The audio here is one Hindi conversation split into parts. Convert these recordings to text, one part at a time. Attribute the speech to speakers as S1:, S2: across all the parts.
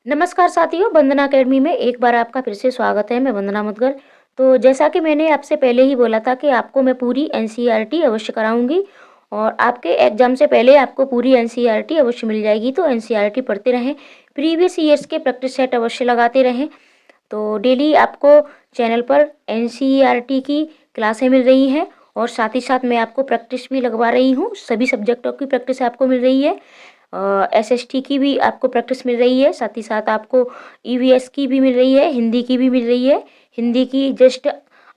S1: नमस्कार साथियों, वंदना अकेडमी में एक बार आपका फिर से स्वागत है। मैं वंदना मुदगल। तो जैसा कि मैंने आपसे पहले ही बोला था कि आपको मैं पूरी एनसीईआरटी अवश्य कराऊंगी और आपके एग्जाम से पहले आपको पूरी एनसीईआरटी अवश्य मिल जाएगी। तो एनसीईआरटी पढ़ते रहें, प्रीवियस ईयर्स के प्रैक्टिस सेट अवश्य लगाते रहें। तो डेली आपको चैनल पर एनसीईआरटी की क्लासें मिल रही हैं और साथ ही साथ मैं आपको प्रैक्टिस भी लगवा रही हूँ। सभी सब्जेक्टों की प्रैक्टिस आपको मिल रही है। एसएसटी की भी आपको प्रैक्टिस मिल रही है, साथ ही साथ आपको ईवीएस की भी मिल रही है, हिंदी की भी मिल रही है। हिंदी की जस्ट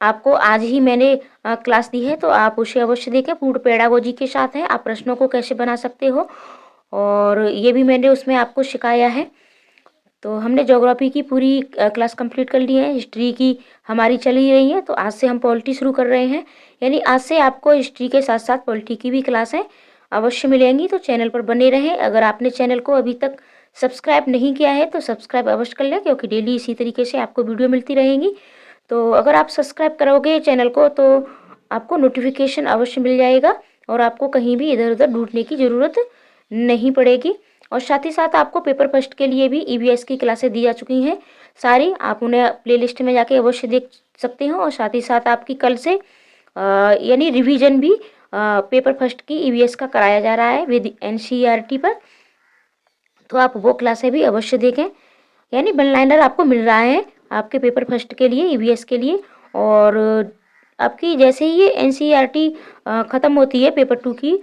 S1: आपको आज ही मैंने क्लास दी है, तो आप उसे अवश्य देखें। पूर्ण पेडागोजी के साथ है, आप प्रश्नों को कैसे बना सकते हो और ये भी मैंने उसमें आपको सिखाया है। तो हमने ज्योग्राफी की पूरी क्लास कंप्लीट कर ली है, हिस्ट्री की हमारी चली रही है, तो आज से हम पॉलिटी शुरू कर रहे हैं। यानी आज से आपको हिस्ट्री के साथ साथ पॉलिटी की भी क्लासें अवश्य मिलेंगी। तो चैनल पर बने रहें। अगर आपने चैनल को अभी तक सब्सक्राइब नहीं किया है तो सब्सक्राइब अवश्य कर लें, क्योंकि डेली इसी तरीके से आपको वीडियो मिलती रहेंगी। तो अगर आप सब्सक्राइब करोगे चैनल को तो आपको नोटिफिकेशन अवश्य मिल जाएगा और आपको कहीं भी इधर उधर ढूंढने की ज़रूरत नहीं पड़ेगी। और साथ ही साथ आपको पेपर फर्स्ट के लिए भी ईवीएस की क्लासें दी जा चुकी हैं सारी, आप उन्हें प्लेलिस्ट में जाके अवश्य देख सकते हो। और साथ ही साथ आपकी कल से यानी रिवीजन भी पेपर फर्स्ट की ईवीएस का कराया जा रहा है विद एनसीईआरटी पर, तो आप वो क्लासें भी अवश्य देखें। यानी वन लाइनर आपको मिल रहा है आपके पेपर फर्स्ट के लिए, ईवीएस के लिए। और आपकी जैसे ही ये एनसीईआरटी ख़त्म होती है पेपर 2 की,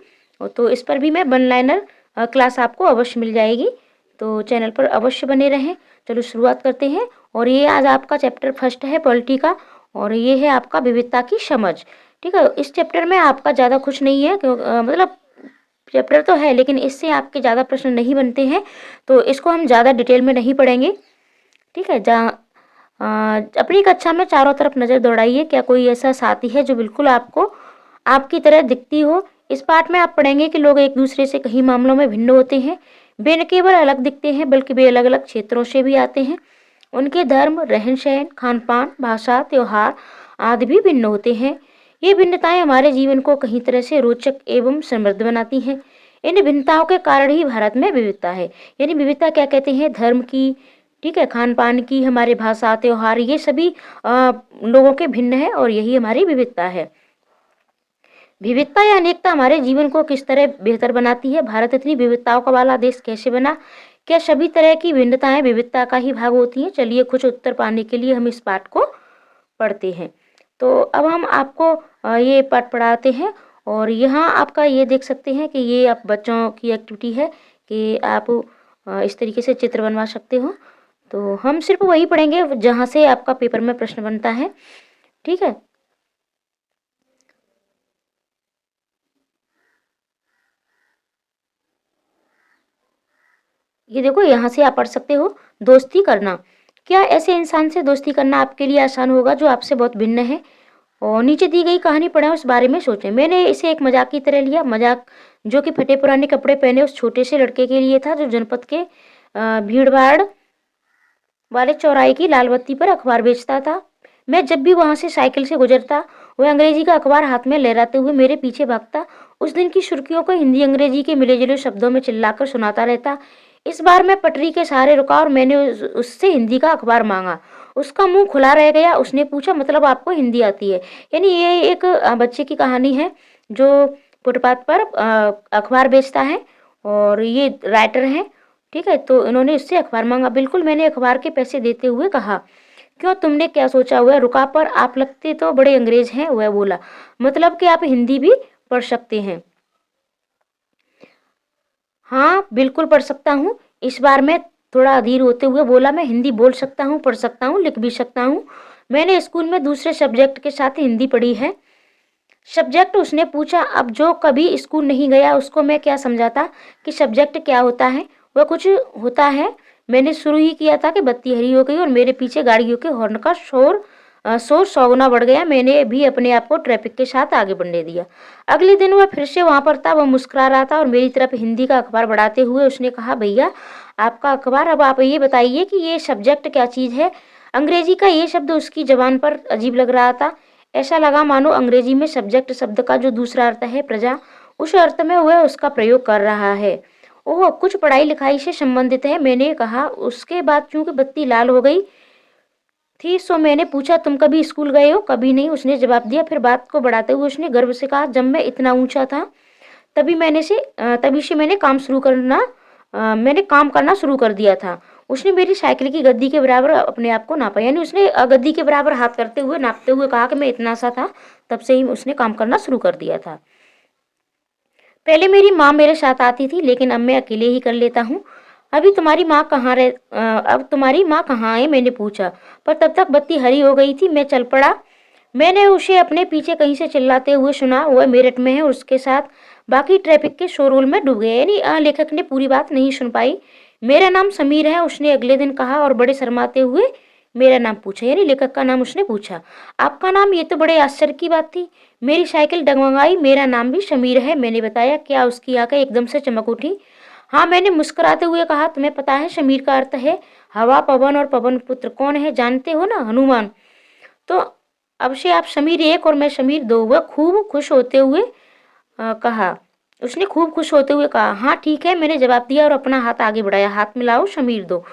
S1: तो इस पर भी मैं वन लाइनर क्लास आपको अवश्य मिल जाएगी। तो चैनल पर अवश्य बने रहें। चलो शुरुआत करते हैं। और ये आज आपका चैप्टर फर्स्ट है पॉलिटी का, और ये है आपका विविधता की समझ। ठीक है, इस चैप्टर में आपका ज़्यादा कुछ नहीं है, मतलब चैप्टर तो है लेकिन इससे आपके ज़्यादा प्रश्न नहीं बनते हैं, तो इसको हम ज़्यादा डिटेल में नहीं पढ़ेंगे। ठीक है, जहाँ अपनी कक्षा में चारों तरफ नज़र दौड़ाइए, क्या कोई ऐसा साथी है जो बिल्कुल आपको आपकी तरह दिखती हो। इस पाठ में आप पढ़ेंगे कि लोग एक दूसरे से कई मामलों में भिन्न होते हैं। वे न केवल अलग दिखते हैं बल्कि वे अलग अलग क्षेत्रों से भी आते हैं। उनके धर्म, रहन सहन, खान पान, भाषा, त्योहार आदि भी भिन्न होते हैं। ये भिन्नताएं हमारे जीवन को कई तरह से रोचक एवं समृद्ध बनाती हैं। इन भिन्नताओं के कारण ही भारत में विविधता है। यानी विविधता क्या कहते हैं, धर्म की, ठीक है, खान पान की, हमारे भाषा, त्योहार, ये सभी लोगों के भिन्न है और यही हमारी विविधता है। विविधता या अनेकता हमारे जीवन को किस तरह बेहतर बनाती है। भारत इतनी विविधताओं का वाला देश कैसे बना। क्या सभी तरह की भिन्नताएं विविधता का ही भाग होती हैं। चलिए कुछ उत्तर पाने के लिए हम इस पाठ को पढ़ते हैं। तो अब हम आपको ये पाठ पढ़ाते हैं। और यहाँ आपका ये देख सकते हैं कि ये आप बच्चों की एक्टिविटी है कि आप इस तरीके से चित्र बनवा सकते हो। तो हम सिर्फ वही पढ़ेंगे जहाँ से आपका पेपर में प्रश्न बनता है। ठीक है, ये देखो यहाँ से आप पढ़ सकते हो। दोस्ती करना, क्या ऐसे इंसान से दोस्ती करना आपके लिए आसान होगा जो आपसे बहुत भिन्न है। और नीचे दी गई कहानी पढ़ें, उस बारे में सोचें। मैंने इसे एक मजाक की तरह लिया, मजाक जो कि फटे पुराने कपड़े पहने उस छोटे से लड़के के लिए था जो जनपद के भीड़ भाड़ वाले चौराहे की लाल बत्ती पर अखबार बेचता था। मैं जब भी वहां से साइकिल से गुजरता, वह अंग्रेजी का अखबार हाथ में लहराते हुए मेरे पीछे भागता। उस दिन की सुर्खियों को हिंदी अंग्रेजी के मिले जुले शब्दों में चिल्लाकर सुनाता रहता। इस बार मैं पटरी के सहारे रुका और मैंने उससे हिंदी का अखबार मांगा। उसका मुंह खुला रह गया। उसने पूछा, मतलब आपको हिंदी आती है। यानी ये एक बच्चे की कहानी है जो फुटपाथ पर अखबार बेचता है और ये राइटर हैं। ठीक है, तो इन्होंने इससे अखबार मांगा। बिल्कुल, मैंने अखबार के पैसे देते हुए कहा। क्यों, तुमने क्या सोचा हुआ है? रुका, पर आप लगते तो बड़े अंग्रेज हैं। वह बोला, मतलब कि आप हिंदी भी पढ़ सकते हैं। हाँ बिल्कुल पढ़ सकता हूँ। इस बार मैं थोड़ा अधीर होते हुए बोला, मैं हिंदी बोल सकता हूँ, पढ़ सकता हूँ, लिख भी सकता हूँ। मैंने स्कूल में दूसरे सब्जेक्ट के साथ हिंदी पढ़ी है। सब्जेक्ट, उसने पूछा। अब जो कभी स्कूल नहीं गया उसको मैं क्या समझाता कि सब्जेक्ट क्या होता है। वह कुछ होता है। मैंने शुरू ही किया था कि बत्ती हरी हो गई और मेरे पीछे गाड़ियों के हॉर्न का शोर 100 गुना बढ़ गया। मैंने भी अपने आप को ट्रैफिक के साथ आगे बढ़ने दिया। अगले दिन वह फिर से वहां पर था। वह मुस्कुरा रहा था और मेरी तरफ हिंदी का अखबार बढ़ाते हुए उसने कहा, भैया आपका अखबार, अब आप ये बताइए कि ये सब्जेक्ट क्या चीज़ है। अंग्रेजी का ये शब्द उसकी जबान पर अजीब लग रहा था। ऐसा लगा मानो अंग्रेजी में सब्जेक्ट शब्द का जो दूसरा अर्थ है प्रजा, उस अर्थ में वह उसका प्रयोग कर रहा है। ओह! कुछ पढ़ाई-लिखाई से संबंधित है, मैंने कहा। उसके बाद चूँकि बत्ती लाल हो गई थी, सो मैंने पूछा, तुम कभी स्कूल गए हो? कभी नहीं, उसने जवाब दिया। फिर बात को बढ़ाते हुए उसने गर्व से कहा, जब मैं इतना ऊँचा था तभी से मैंने काम करना शुरू कर दिया था। उसने मेरी साइकिल की गद्दी के बराबर अपने आप को नापा, यानी उसने गद्दी के बराबर हाथ करते हुए नापते हुए कहा कि मैं इतना सा था, तब से ही उसने काम करना शुरू कर दिया था। पहले मेरी माँ मेरे साथ आती थी, लेकिन अब मैं अकेले ही कर लेता हूँ। अब तुम्हारी माँ कहाँ है? मैंने पूछा, पर तब तक बत्ती हरी हो गई थी। मैं चल पड़ा। मैंने उसे अपने पीछे कहीं से चिल्लाते हुए सुना, वह मेरठ में है। उसके साथ बाकी ट्रैफिक के शोरगुल में डूब गए। यानी लेखक ने पूरी बात नहीं सुन पाई। मेरा नाम समीर है, उसने अगले दिन कहा और बड़े शर्माते हुए मेरा नाम पूछा, यानी लेखक का नाम उसने पूछा। आपका नाम? ये तो बड़े आश्चर्य की बात थी। मेरी साइकिल डगमगाई। मेरा नाम भी समीर है, मैंने बताया। क्या उसकी आंखें एकदम से चमक उठी? हाँ, मैंने मुस्कुराते हुए कहा, तुम्हें पता है समीर का अर्थ है हवा, पवन, और पवन पुत्र कौन है जानते हो ना? हनुमान। तो अब से आप समीर एक और मैं समीर दो। वह खूब खुश होते हुए कहा उसने खूब खुश होते हुए कहा, हाँ ठीक है, मैंने जवाब दिया और अपना हाथ आगे बढ़ाया। हाथ मिलाओ समीर दो।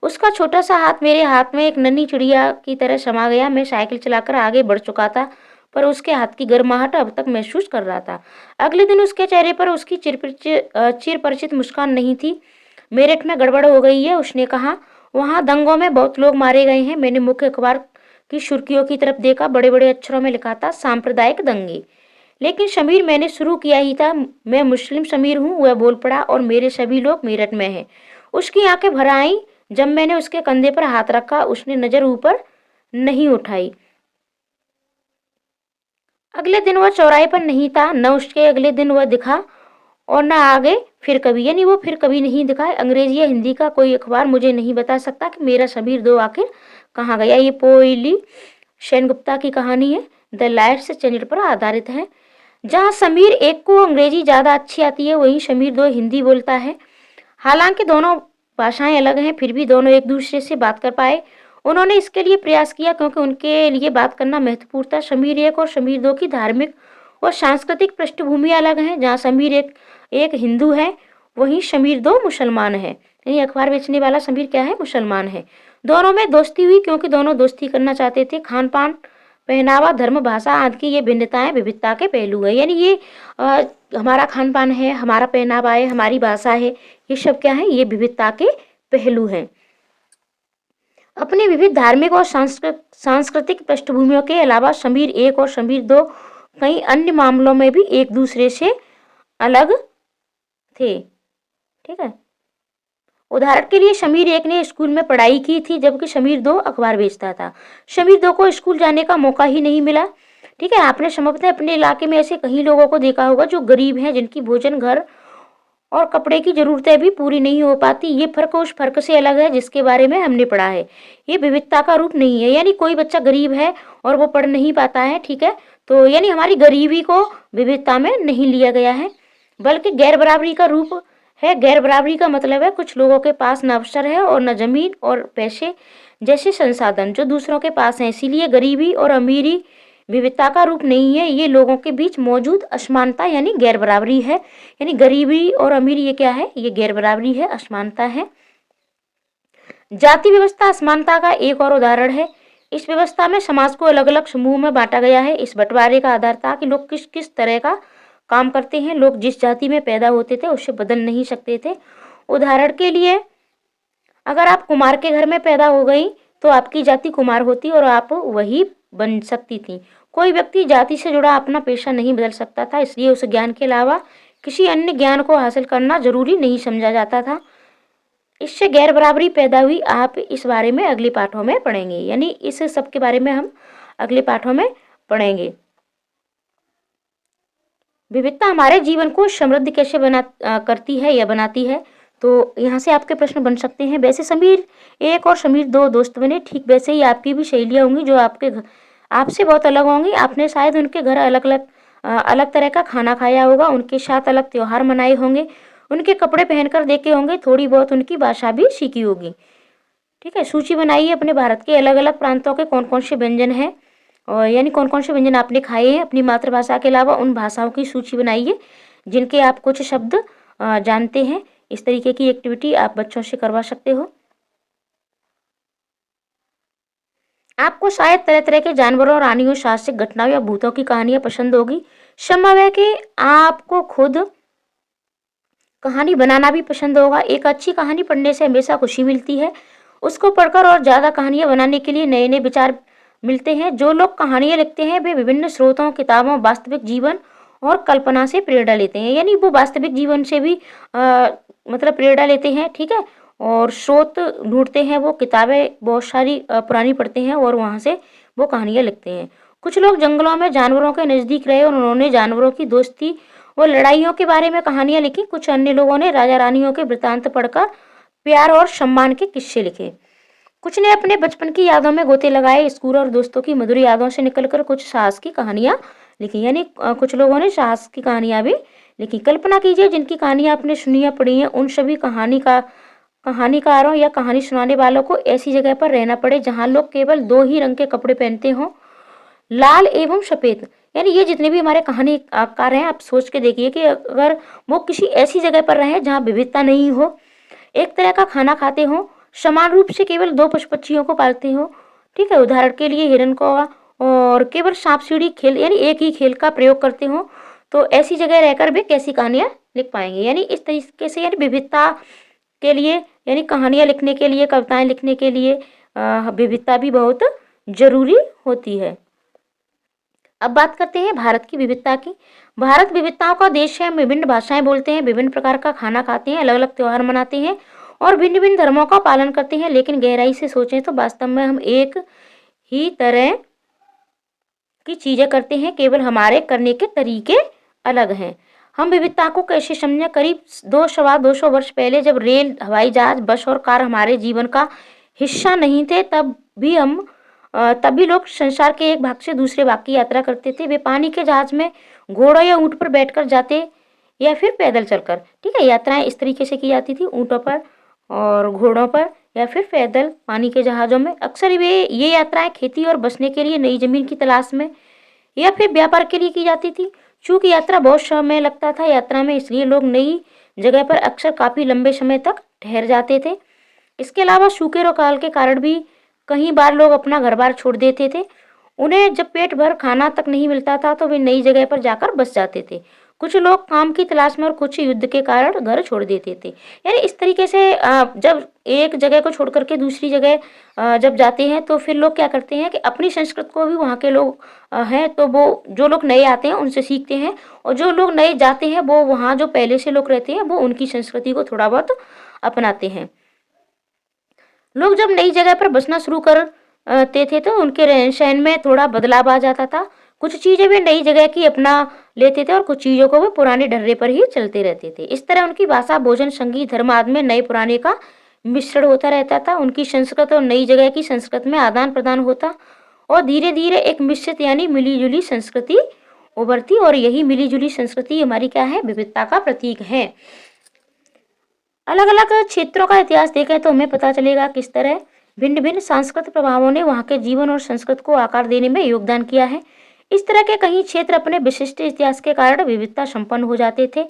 S1: उसका छोटा सा हाथ मेरे हाथ में एक नन्ही चिड़िया की तरह समा गया। मैं साइकिल चलाकर आगे बढ़ चुका था, पर उसके हाथ की गर्माहट अब तक महसूस कर रहा था। अगले दिन उसके चेहरे पर उसकी चिर परिचित मुस्कान नहीं थी। मेरठ में गड़बड़ हो गई है, उसने कहा। वहाँ दंगों में बहुत लोग मारे गए हैं। मैंने मुख्य अखबार की सुर्खियों की तरफ देखा। बड़े बड़े अक्षरों में लिखा था, सांप्रदायिक दंगे। लेकिन समीर, मैंने शुरू किया ही था। मैं मुस्लिम समीर हूँ, वह बोल पड़ा, और मेरे सभी लोग मेरठ में हैं। उसकी आंखें भर आईं जब मैंने उसके कंधे पर हाथ रखा। उसने नजर ऊपर नहीं उठाई। अगले दिन वह चौराहे पर नहीं था, न उसके अगले दिन वह दिखा, और न आगे फिर कभी, यानी वो फिर कभी नहीं दिखा। अंग्रेजी या हिंदी का कोई अखबार मुझे नहीं बता सकता कि मेरा समीर दो आखिर कहाँ गया। ये पोइली सेनगुप्ता की कहानी है, द लाइट्स चैनल पर आधारित है। जहाँ समीर एक को अंग्रेजी ज़्यादा अच्छी आती है, वहीं समीर दो हिंदी बोलता है। हालांकि दोनों भाषाएं अलग हैं, फिर भी दोनों एक दूसरे से बात कर पाए। उन्होंने इसके लिए प्रयास किया क्योंकि उनके लिए बात करना महत्वपूर्ण था। समीर एक और समीर दो की धार्मिक और सांस्कृतिक पृष्ठभूमि अलग है। जहाँ समीर एक एक हिंदू है, वहीं समीर दो मुसलमान है। यानी अखबार बेचने वाला समीर क्या है? मुसलमान है। दोनों में दोस्ती हुई क्योंकि दोनों दोस्ती करना चाहते थे। खान पान, पहनावा, धर्म, भाषा आदि की ये भिन्नताएं विविधता के पहलू है। यानी ये हमारा खान पान है, हमारा पहनावा है, हमारी भाषा है, ये सब क्या है? ये विविधता के पहलू हैं। अपनी विविध धार्मिक और सांस्कृतिक पृष्ठभूमियों के अलावा समीर एक और समीर दो कई अन्य मामलों में भी एक दूसरे से अलग थे। ठीक है। उदाहरण के लिए समीर एक ने स्कूल में पढ़ाई की थी, जबकि समीर दो अखबार बेचता था। समीर दो को स्कूल जाने का मौका ही नहीं मिला। ठीक है। आपने संभवतः अपने इलाके में ऐसे कई लोगों को देखा होगा जो गरीब हैं, जिनकी भोजन, घर और कपड़े की जरूरतें भी पूरी नहीं हो पाती। ये फर्क उस फर्क से अलग है जिसके बारे में हमने पढ़ा है। ये विविधता का रूप नहीं है। यानी कोई बच्चा गरीब है और वो पढ़ नहीं पाता है, ठीक है, तो यानी हमारी गरीबी को विविधता में नहीं लिया गया है, बल्कि गैर बराबरी का रूप है। गैर बराबरी का मतलब है कुछ लोगों के पास न अवसर है और न जमीन और पैसे जैसे संसाधन जो दूसरों के पास हैं। इसीलिए गरीबी और अमीरी विविधता का रूप नहीं है, ये लोगों के बीच मौजूद असमानता यानी गैर बराबरी है। यानी गरीबी और अमीरी ये क्या है? ये गैर बराबरी है, असमानता है। जाति व्यवस्था असमानता का एक और उदाहरण है। इस व्यवस्था में समाज को अलग अलग समूह में बांटा गया है। इस बंटवारे का आधार था कि लोग किस किस तरह का काम करते हैं। लोग जिस जाति में पैदा होते थे उससे बदल नहीं सकते थे। उदाहरण के लिए, अगर आप कुमार के घर में पैदा हो गई तो आपकी जाति कुमार होती और आप वही बन सकती थी। कोई व्यक्ति जाति से जुड़ा अपना पेशा नहीं बदल सकता था, इसलिए उस ज्ञान के अलावा किसी अन्य ज्ञान को हासिल करना जरूरी नहीं समझा जाता था। इससे गैर बराबरी पैदा हुई। आप इस बारे में अगले पाठों में पढ़ेंगे, यानी इस सब के बारे में हम अगले पाठों में पढ़ेंगे। विविधता हमारे जीवन को समृद्ध कैसे करती है या बनाती है, तो यहाँ से आपके प्रश्न बन सकते हैं। वैसे समीर एक और समीर दो दोस्त बने, ठीक वैसे ही आपकी भी सहेलियाँ होंगी जो आपसे बहुत अलग होंगी। आपने शायद उनके घर अलग तरह का खाना खाया होगा, उनके साथ अलग त्योहार मनाए होंगे, उनके कपड़े पहनकर देखे होंगे, थोड़ी बहुत उनकी भाषा भी सीखी होगी। ठीक है। सूची बनाइए अपने भारत के अलग अलग प्रांतों के कौन कौन से व्यंजन हैं, और यानी कौन कौन से व्यंजन आपने खाए हैं। अपनी मातृभाषा के अलावा उन भाषाओं की सूची बनाइए जिनके आप कुछ शब्द जानते हैं। इस तरीके की एक्टिविटी आप बच्चों से करवा सकते हो। आपको शायद तरह-तरह के जानवरों, रानियों, साहसिक घटनाओं या भूतों की कहानियाँ पसंद होगी। संभव है कि आपको खुद कहानी बनाना भी पसंद होगा। एक अच्छी कहानी पढ़ने से हमेशा खुशी मिलती है। उसको पढ़कर और ज़्यादा कहानियाँ बनाने के लिए नए-नए विचार मिलते हैं। जो लोग कहानियाँ लिखते हैं वे विभिन्न स्रोतों, किताबों, वास्तविक जीवन और कल्पना से प्रेरणा लेते हैं। यानी वो वास्तविक जीवन से भी मतलब प्रेरणा लेते हैं, ठीक है? और स्रोत ढूँढते हैं, वो किताबें बहुत सारी पुरानी पढ़ते हैं और वहाँ से वो कहानियाँ लिखते हैं। कुछ लोग जंगलों में जानवरों के नज़दीक रहे और उन्होंने जानवरों की दोस्ती और लड़ाइयों के बारे में कहानियाँ लिखी। कुछ अन्य लोगों ने राजा-रानियों के वृत्तांत पढ़कर प्यार और सम्मान के किस्से लिखे। कुछ ने अपने बचपन की यादों में गोते लगाए। स्कूल और दोस्तों की मधुर यादों से निकलकर कुछ साहस की कहानियाँ लिखी। यानी कुछ लोगों ने साहस की कहानियाँ भी लिखी। कल्पना कीजिए जिनकी कहानियाँ आपने सुनी या पढ़ी हैं, उन सभी कहानीकारों या कहानी सुनाने वालों को ऐसी जगह पर रहना पड़े जहाँ लोग केवल 2 ही रंग के कपड़े पहनते हों, लाल एवं सफ़ेद। यानी ये जितने भी हमारे कहानीकार हैं, आप सोच के देखिए कि अगर वो किसी ऐसी जगह पर रहें जहाँ विविधता नहीं हो, एक तरह का खाना खाते हों, समान रूप से केवल 2 पशु-पक्षियों को पालते हों, ठीक है? उदाहरण के लिए हिरन को और केवल साँप-सीढ़ी खेल यानी एक ही खेल का प्रयोग करते हों, तो ऐसी जगह रहकर वे कैसी कहानियाँ लिख पाएँगे? यानी इस तरीके से यानी विविधता के लिए यानी कहानियाँ लिखने के लिए, कविताएँ लिखने के लिए विविधता भी बहुत ज़रूरी होती है। अब बात करते हैं भारत की विविधता की। भारत विविधताओं का देश है। हम विभिन्न भाषाएं बोलते हैं, विभिन्न प्रकार का खाना खाते हैं, अलग-अलग त्योहार मनाते हैं और भिन्न-भिन्न धर्मों का पालन करते हैं। लेकिन गहराई से सोचें तो वास्तव में हम एक ही तरह की चीजें करते हैं, केवल हमारे करने के तरीके अलग हैं। हम विविधता को कैसे समझें? करीब 200 वर्ष पहले जब रेल, हवाई जहाज, बस और कार हमारे जीवन का हिस्सा नहीं थे, तब भी लोग संसार के एक भाग से दूसरे भाग की यात्रा करते थे। वे पानी के जहाज में घोड़ों या ऊँट पर बैठकर जाते या फिर पैदल चलकर, ठीक है? यात्राएं इस तरीके से की जाती थी, ऊँटों पर और घोड़ों पर या फिर पैदल पानी के जहाज़ों में। अक्सर वे ये यात्राएं खेती और बसने के लिए नई ज़मीन की तलाश में या फिर व्यापार के लिए की जाती थी। चूँकि यात्रा बहुत समय लगता था यात्रा में, इसलिए लोग नई जगह पर अक्सर काफ़ी लंबे समय तक ठहर जाते थे। इसके अलावा सूखे और अकाल के कारण भी कई बार लोग अपना घर-बार छोड़ देते थे। उन्हें जब पेट भर खाना तक नहीं मिलता था तो वे नई जगह पर जाकर बस जाते थे। कुछ लोग काम की तलाश में और कुछ युद्ध के कारण घर छोड़ देते थे। यानी इस तरीके से जब एक जगह को छोड़ कर के दूसरी जगह जब जाते हैं तो फिर लोग क्या करते हैं कि अपनी संस्कृति को भी वहाँ के लोग हैं तो वो जो लोग नए आते हैं उनसे सीखते हैं और जो लोग नए जाते हैं वो वहाँ जो पहले से लोग रहते हैं वो उनकी संस्कृति को थोड़ा बहुत अपनाते हैं। लोग जब नई जगह पर बसना शुरू करते थे तो उनके रहन-सहन में थोड़ा बदलाव आ जाता था। कुछ चीज़ें वे नई जगह की अपना लेते थे और कुछ चीज़ों को वे पुराने ढर्रे पर ही चलते रहते थे। इस तरह उनकी भाषा, भोजन, संगीत, धर्म आदि में नए पुराने का मिश्रण होता रहता था। उनकी संस्कृत और नई जगह की संस्कृति में आदान-प्रदान होता और धीरे-धीरे एक मिश्रित यानी मिली-जुली संस्कृति उभरती और यही मिली-जुली संस्कृति हमारी क्या है? विविधता का प्रतीक है। अलग-अलग क्षेत्रों का इतिहास देखें तो हमें पता चलेगा किस तरह भिन्न-भिन्न सांस्कृतिक प्रभावों ने वहाँ के जीवन और संस्कृति को आकार देने में योगदान किया है। इस तरह के कई क्षेत्र अपने विशिष्ट इतिहास के कारण विविधता संपन्न हो जाते थे।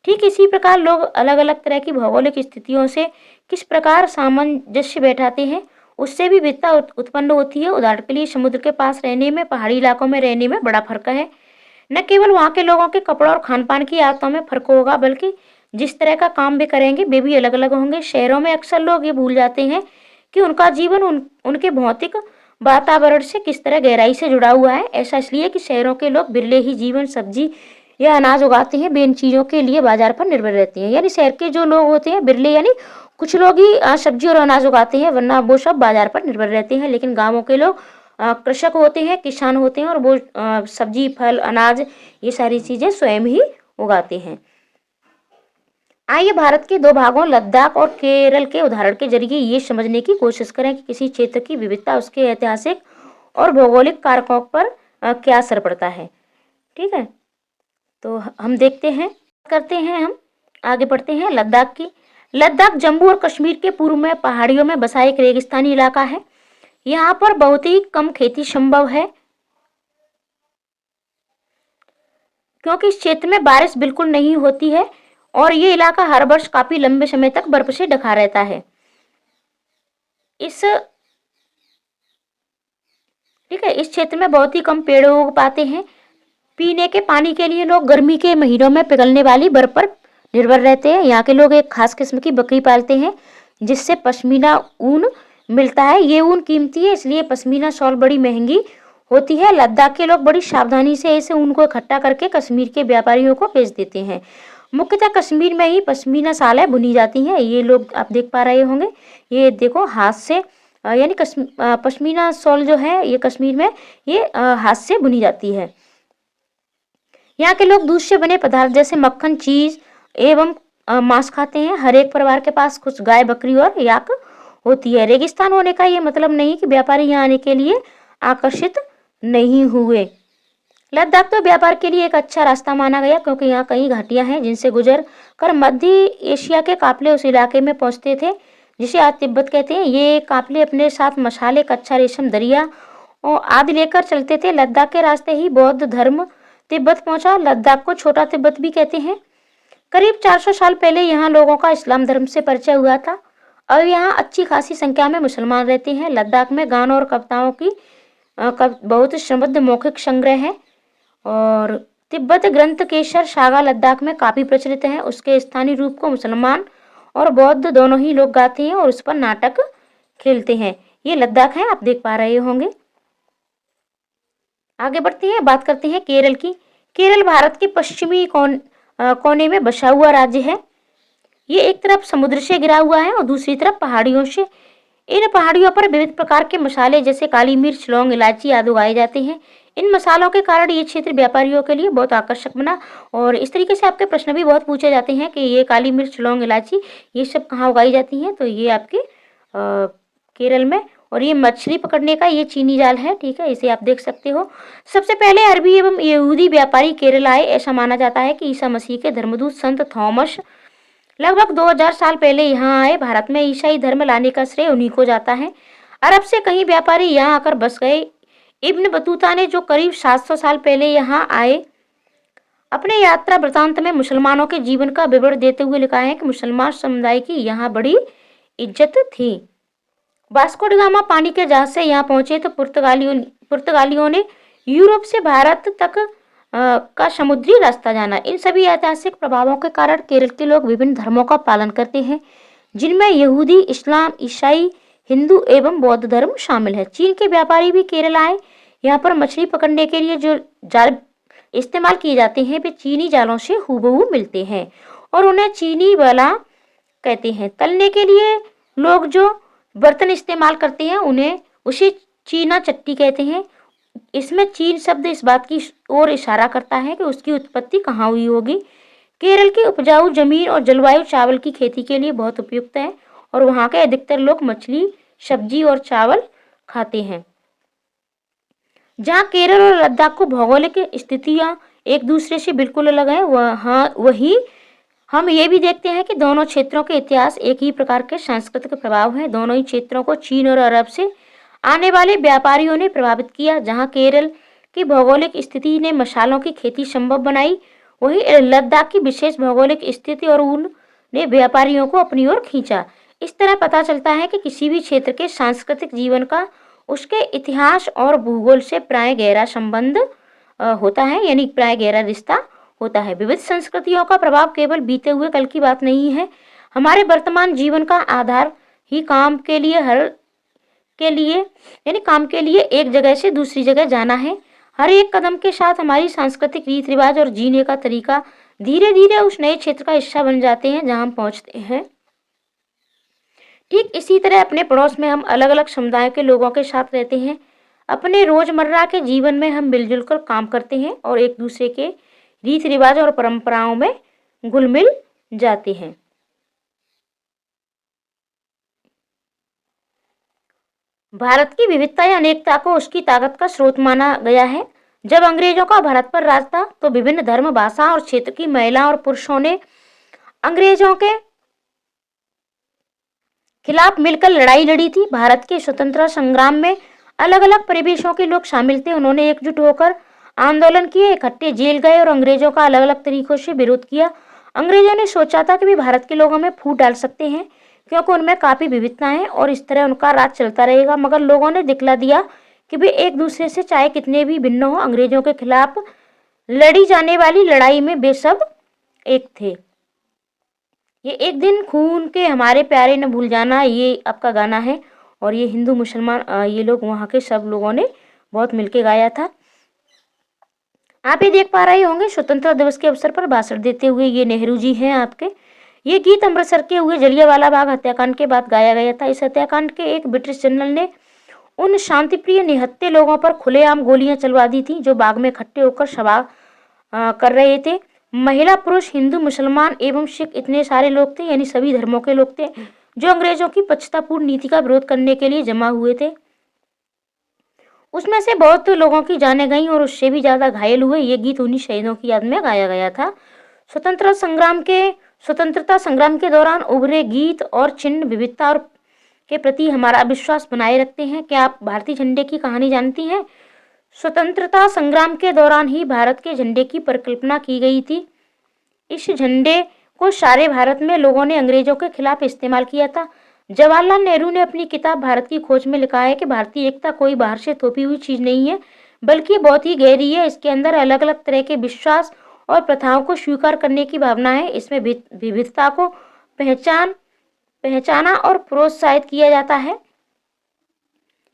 S1: ठीक इसी प्रकार लोग अलग-अलग तरह की भौगोलिक स्थितियों से किस प्रकार सामंजस्य बैठाते हैं, उससे भी विविधता उत्पन्न होती है। उदाहरण के लिए समुद्र के पास रहने में, पहाड़ी इलाकों में रहने में बड़ा फर्क है। न केवल वहाँ के लोगों के कपड़ों और खान-पान की आदतों में फ़र्क होगा, बल्कि जिस तरह का काम वे करेंगे, वे भी अलग-अलग होंगे। शहरों में अक्सर लोग ये भूल जाते हैं कि उनका जीवन उनके भौतिक वातावरण से किस तरह गहराई से जुड़ा हुआ है। ऐसा इसलिए कि शहरों के लोग बिरले ही जीवन, सब्जी या अनाज उगाते हैं। वे इन चीज़ों के लिए बाजार पर निर्भर रहते हैं। यानी शहर के जो लोग होते हैं बिरले यानी कुछ लोग ही सब्जी और अनाज उगाते हैं, वरना वो सब बाजार पर निर्भर रहते हैं। लेकिन गाँवों के लोग कृषक होते हैं, किसान होते हैं और वो सब्जी, फल, अनाज ये सारी चीज़ें स्वयं ही उगाते हैं। आइए भारत के 2 भागों लद्दाख और केरल के उदाहरण के जरिए ये समझने की कोशिश करें कि किसी क्षेत्र की विविधता उसके ऐतिहासिक और भौगोलिक कारकों पर क्या असर पड़ता है। ठीक है, तो हम देखते हैं, करते हैं, हम आगे बढ़ते हैं लद्दाख की। लद्दाख जम्मू और कश्मीर के पूर्व में पहाड़ियों में बसा एक रेगिस्तानी इलाका है। यहाँ पर बहुत ही कम खेती संभव है क्योंकि इस क्षेत्र में बारिश बिल्कुल नहीं होती है और ये इलाका हर वर्ष काफी लंबे समय तक बर्फ से ढका रहता है। इस ठीक है, इस क्षेत्र में बहुत ही कम पेड़ उग पाते हैं। पीने के पानी के लिए लोग गर्मी के महीनों में पिघलने वाली बर्फ पर निर्भर रहते हैं। यहाँ के लोग एक खास किस्म की बकरी पालते हैं जिससे पश्मीना ऊन मिलता है। ये ऊन कीमती है, इसलिए पश्मीना शॉल बड़ी महंगी होती है। लद्दाख के लोग बड़ी सावधानी से इस ऊन को इकट्ठा करके कश्मीर के व्यापारियों को बेच देते हैं। मुख्यतः कश्मीर में ही पश्मीना शालें बुनी जाती हैं। ये लोग आप देख पा रहे होंगे, ये देखो हाथ से यानी पश्मीना शॉल जो है ये कश्मीर में ये हाथ से बुनी जाती है। यहाँ के लोग दूध से बने पदार्थ जैसे मक्खन, चीज एवं मांस खाते हैं। हर एक परिवार के पास कुछ गाय, बकरी और याक होती है। रेगिस्तान होने का ये मतलब नहीं कि व्यापारी यहाँ आने के लिए आकर्षित नहीं हुए। लद्दाख तो व्यापार के लिए एक अच्छा रास्ता माना गया क्योंकि यहाँ कई घाटियां हैं जिनसे गुजर कर मध्य एशिया के काफिले उस इलाके में पहुंचते थे जिसे आज तिब्बत कहते हैं। ये काफिले अपने साथ मसाले, कच्चा रेशम, दरिया और आदि लेकर चलते थे। लद्दाख के रास्ते ही बौद्ध धर्म तिब्बत पहुंचा। लद्दाख को छोटा तिब्बत भी कहते हैं। करीब 400 साल पहले यहाँ लोगों का इस्लाम धर्म से परिचय हुआ था। अब यहाँ अच्छी खासी संख्या में मुसलमान रहते हैं। लद्दाख में गानों और कविताओं की बहुत समृद्ध मौखिक संग्रह है और तिब्बत ग्रंथ केसर सागा लद्दाख में काफी प्रचलित है। उसके स्थानीय रूप को मुसलमान और बौद्ध दोनों ही लोग गाते हैं और उस पर नाटक खेलते हैं। ये लद्दाख है, आप देख पा रहे होंगे। आगे बढ़ते हैं, बात करते हैं केरल की। केरल भारत के पश्चिमी कोने में बसा हुआ राज्य है। ये एक तरफ समुद्र से घिरा हुआ है और दूसरी तरफ पहाड़ियों से। इन पहाड़ियों पर विविध प्रकार के मसाले जैसे काली मिर्च, लौंग, इलायची आदि उगाए जाते हैं। इन मसालों के कारण ये क्षेत्र व्यापारियों के लिए बहुत आकर्षक बना। और इस तरीके से आपके प्रश्न भी बहुत पूछे जाते हैं कि ये काली मिर्च, लौंग, इलायची ये सब कहाँ उगाई जाती हैं, तो ये आपके केरल में। और ये मछली पकड़ने का ये चीनी जाल है, ठीक है, इसे आप देख सकते हो। सबसे पहले अरबी एवं यहूदी व्यापारी केरल आए। ऐसा माना जाता है कि ईसा मसीह के धर्मदूत संत थॉमस लगभग 2000 साल पहले यहाँ आए। भारत में ईसाई धर्म लाने का श्रेय उन्हीं को जाता है। अरब से कई व्यापारी यहाँ आकर बस गए। इब्न बतूता ने जो करीब 700 साल पहले यहाँ आए, अपने यात्रा वृतांत में मुसलमानों के जीवन का विवरण देते हुए लिखा है कि मुसलमान समुदाय की यहाँ बड़ी इज्जत थी। वास्को ड गामा पानी के जहाज से यहाँ पहुंचे तो पुर्तगालियों ने यूरोप से भारत तक का समुद्री रास्ता जाना। इन सभी ऐतिहासिक प्रभावों के कारण केरल के लोग विभिन्न धर्मों का पालन करते हैं जिनमें यहूदी, इस्लाम, ईसाई, हिंदू एवं बौद्ध धर्म शामिल है। चीन के व्यापारी भी केरल आए। यहाँ पर मछली पकड़ने के लिए जो जाल इस्तेमाल किए जाते हैं वे चीनी जालों से हूबहू मिलते हैं और उन्हें चीनी वाला कहते हैं। तलने के लिए लोग जो बर्तन इस्तेमाल करते हैं उसे चीना चट्टी कहते हैं। इसमें चीन शब्द इस बात की ओर इशारा करता है कि उसकी उत्पत्ति कहाँ हुई होगी। केरल की उपजाऊ जमीन और जलवायु चावल की खेती के लिए बहुत उपयुक्त है और वहाँ के अधिकतर लोग मछली, सब्जी और चावल खाते हैं। जहाँ केरल और लद्दाख को भौगोलिक स्थितियाँ एक दूसरे से बिल्कुल अलग है, वहीं हम ये भी देखते हैं कि दोनों क्षेत्रों के इतिहास एक ही प्रकार के सांस्कृतिक प्रभाव हैं। दोनों ही क्षेत्रों को चीन और अरब से आने वाले व्यापारियों ने प्रभावित किया। जहां केरल की भौगोलिक स्थिति ने मसालों की खेती संभव बनाई, वहीं लद्दाख की विशेष भौगोलिक स्थिति और ऊन ने व्यापारियों को अपनी ओर खींचा। इस तरह पता चलता है कि किसी भी क्षेत्र के सांस्कृतिक जीवन का उसके इतिहास और भूगोल से प्राय गहरा संबंध होता है, यानी प्राय गहरा रिश्ता होता है। विविध संस्कृतियों का प्रभाव केवल बीते हुए कल की बात नहीं है, हमारे वर्तमान जीवन का आधार ही काम के लिए एक जगह से दूसरी जगह जाना है। हर एक कदम के साथ हमारी सांस्कृतिक रीत रिवाज और जीने का तरीका धीरे धीरे उस नए क्षेत्र का हिस्सा बन जाते हैं जहां हम पहुंचते हैं। ठीक इसी तरह अपने पड़ोस में हम अलग अलग समुदायों के लोगों के साथ रहते हैं। अपने रोजमर्रा के जीवन में हम मिलजुल कर काम करते हैं और एक दूसरे के रीत रिवाज और परंपराओं में घुल मिल जाते हैं। भारत की विविधता या अनेकता को उसकी ताकत का स्रोत माना गया है। जब अंग्रेजों का भारत पर राज था तो विभिन्न धर्म, भाषा और क्षेत्र की महिला और पुरुषों ने अंग्रेजों के खिलाफ मिलकर लड़ाई लड़ी थी। भारत के स्वतंत्रता संग्राम में अलग अलग परिवेशों के लोग शामिल थे। उन्होंने एकजुट होकर आंदोलन किए, इकट्ठे जेल गए और अंग्रेजों का अलग अलग तरीकों से विरोध किया। अंग्रेजों ने सोचा था कि वे भारत के लोगों में फूट डाल सकते हैं क्योंकि उनमें काफी विविधता है और इस तरह उनका राज चलता रहेगा, मगर लोगों ने दिखला दिया कि वे एक दूसरे से चाहे कितने भी भिन्न हो, अंग्रेजों के खिलाफ लड़ी जाने वाली लड़ाई में वे सब एक थे। ये एक दिन खून के हमारे प्यारे न भूल जाना, ये आपका गाना है और ये हिंदू मुसलमान ये लोग वहाँ के सब लोगों ने बहुत मिलके गाया था। आप ये देख पा रहे होंगे स्वतंत्रता दिवस के अवसर पर भाषण देते हुए ये नेहरू जी हैं आपके। ये गीत अमृतसर के हुए जलियांवाला बाग हत्याकांड के बाद गाया गया था। इस हत्याकांड के एक ब्रिटिश जनरल ने उन शांतिप्रिय निहत्थे लोगों पर खुलेआम गोलियां चलवा दी थी जो बाग में इकट्ठे होकर सभा कर रहे थे। महिला, पुरुष, हिंदू, मुसलमान एवं सिख इतने सारे लोग थे, यानी सभी धर्मों के लोग थे जो अंग्रेजों की पश्चातापूर्ण नीति का विरोध करने के लिए जमा हुए थे। उसमें से बहुत लोगों की जानें गईं और उससे भी ज्यादा घायल हुए। ये गीत उन्हीं शहीदों की याद में गाया गया था। स्वतंत्रता संग्राम के दौरान उभरे गीत और चिन्ह विविधता और के प्रति हमारा विश्वास बनाए रखते हैं। क्या आप भारतीय झंडे की कहानी जानती हैं? स्वतंत्रता संग्राम के दौरान ही भारत के झंडे की परिकल्पना की गई थी। इस झंडे को सारे भारत में लोगों ने अंग्रेजों के खिलाफ इस्तेमाल किया था। जवाहरलाल नेहरू ने अपनी किताब भारत की खोज में लिखा है कि भारतीय एकता कोई बाहर से थोपी हुई चीज नहीं है, बल्कि बहुत ही गहरी है। इसके अंदर अलग अलग तरह के विश्वास और प्रथाओं को स्वीकार करने की भावना है। इसमें विविधता को पहचाना और प्रोत्साहित किया जाता है।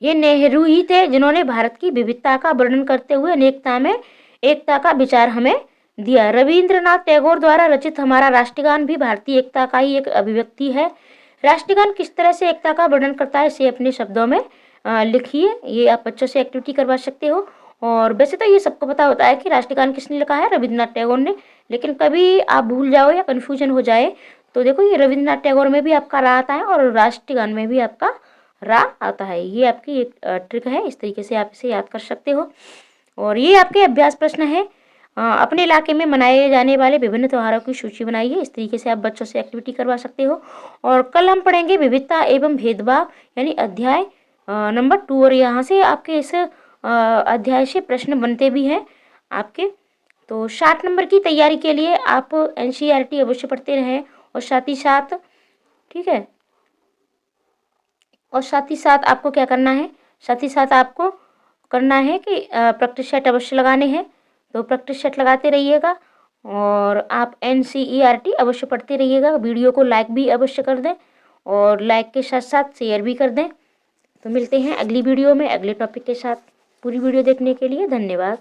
S1: ये नेहरू ही थे जिन्होंने भारत की विविधता का वर्णन करते हुए अनेकता में एकता का विचार हमें दिया। रविंद्रनाथ टैगोर द्वारा रचित हमारा राष्ट्रगान भी भारतीय एकता का ही एक अभिव्यक्ति है। राष्ट्रगान किस तरह से एकता का वर्णन करता है, इसे अपने शब्दों में लिखिए। ये आप बच्चों से एक्टिविटी करवा सकते हो। और वैसे तो ये सबको पता होता है कि राष्ट्रगान किसने लिखा है, रविंद्रनाथ टैगोर ने, लेकिन कभी आप भूल जाओ या कन्फ्यूजन हो जाए तो देखो ये रविंद्रनाथ टैगोर में भी आपका रा आता है और राष्ट्रगान में भी आपका रा आता है। ये आपकी एक ट्रिक है, इस तरीके से आप इसे याद कर सकते हो। और ये आपके अभ्यास प्रश्न है। अपने इलाके में मनाए जाने वाले विभिन्न त्योहारों की सूची बनाइए। इस तरीके से आप बच्चों से एक्टिविटी करवा सकते हो। और कल हम पढ़ेंगे विविधता एवं भेदभाव यानी अध्याय नंबर 2 और यहाँ से आपके इस अध्याय से प्रश्न बनते भी हैं आपके। तो 60 नंबर की तैयारी के लिए आप NCERT अवश्य पढ़ते रहें और साथ ही साथ, ठीक है, और साथ ही साथ आपको क्या करना है, साथ ही साथ आपको करना है कि प्रैक्टिस सेट अवश्य लगाने हैं। तो प्रैक्टिस सेट लगाते रहिएगा और आप NCERT अवश्य पढ़ते रहिएगा। वीडियो को लाइक भी अवश्य कर दें और लाइक के साथ साथ शेयर भी कर दें। तो मिलते हैं अगली वीडियो में अगले टॉपिक के साथ। पूरी वीडियो देखने के लिए धन्यवाद।